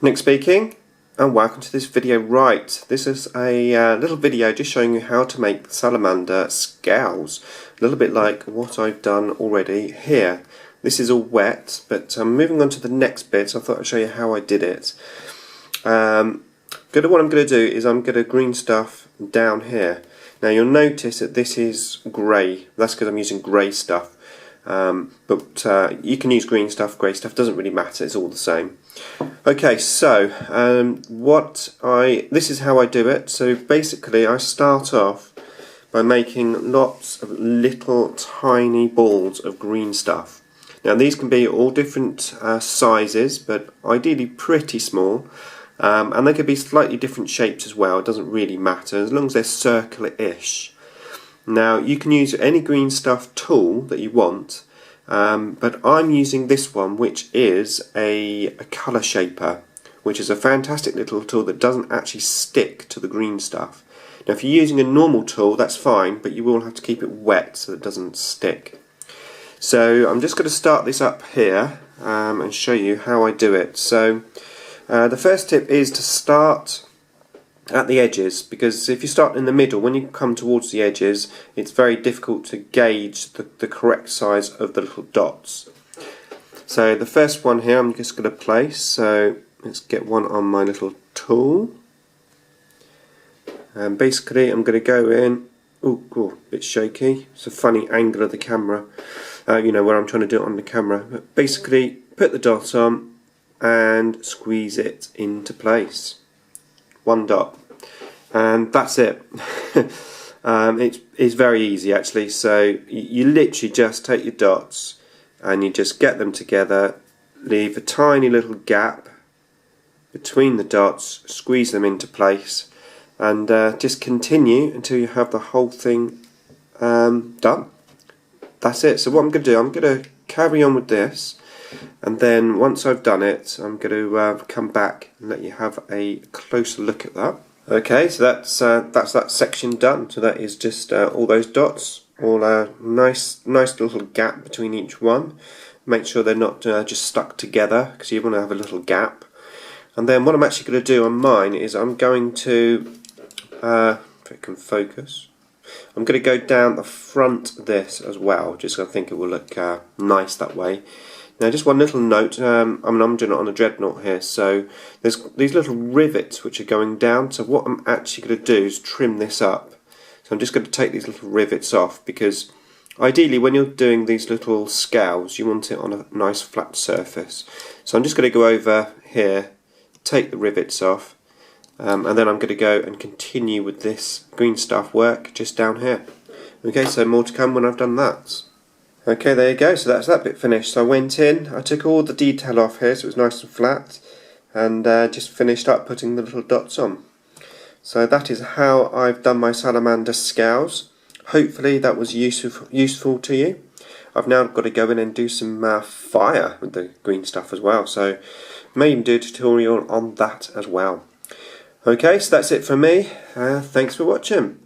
Nick speaking, and welcome to this video. Right, this is a little video just showing you how to make salamander scales, a little bit like what I've done already here. This is all wet, but I'm moving on to the next bit, so I thought I'd show you how I did it. What I'm going to do is I'm going to green stuff down here. Now you'll notice that this is grey. That's because I'm using grey stuff, but you can use green stuff, grey stuff, doesn't really matter, it's all the same. Okay, so this is how I do it. So basically I start off by making lots of little tiny balls of green stuff. Now these can be all different sizes, but ideally pretty small, and they could be slightly different shapes as well. It doesn't really matter as long as they're circular-ish. Now you can use any green stuff tool that you want, but I'm using this one, which is a colour shaper, which is a fantastic little tool that doesn't actually stick to the green stuff. Now if you're using a normal tool, that's fine, but you will have to keep it wet so it doesn't stick. So I'm just going to start this up here and show you how I do it. So the first tip is to start at the edges, because if you start in the middle, when you come towards the edges, it's very difficult to gauge the correct size of the little dots. So the first one here I'm just going to place, so let's get one on my little tool, and basically I'm going to go in, a bit shaky, it's a funny angle of the camera, you know, where I'm trying to do it on the camera, but basically put the dot on and squeeze it into place. One dot, and that's it. It's very easy actually. So you literally just take your dots and you just get them together, leave a tiny little gap between the dots, squeeze them into place, and just continue until you have the whole thing done. That's it. So what I'm going to do, I'm going to carry on with this, and then once I've done it, I'm going to come back and let you have a closer look at that. Okay, so that's that section done. So that is just all those dots, all a nice little gap between each one. Make sure they're not just stuck together, because you want to have a little gap. And then what I'm actually going to do on mine is I'm going to, if it can focus, I'm going to go down the front of this as well, just so I think it will look nice that way. Now just one little note, I'm doing it on a Dreadnought here, so there's these little rivets which are going down, so what I'm actually going to do is trim this up. So I'm just going to take these little rivets off, because ideally when you're doing these little scales you want it on a nice flat surface. So I'm just going to go over here, take the rivets off, and then I'm going to go and continue with this green stuff work just down here. Okay, so more to come when I've done that. Okay, there you go, so that's that bit finished. So I went in, I took all the detail off here so it was nice and flat, and just finished up putting the little dots on. So that is how I've done my salamander scales. Hopefully that was useful to you. I've now got to go in and do some fire with the green stuff as well, so may even do a tutorial on that as well. Okay, so that's it from me. Thanks for watching.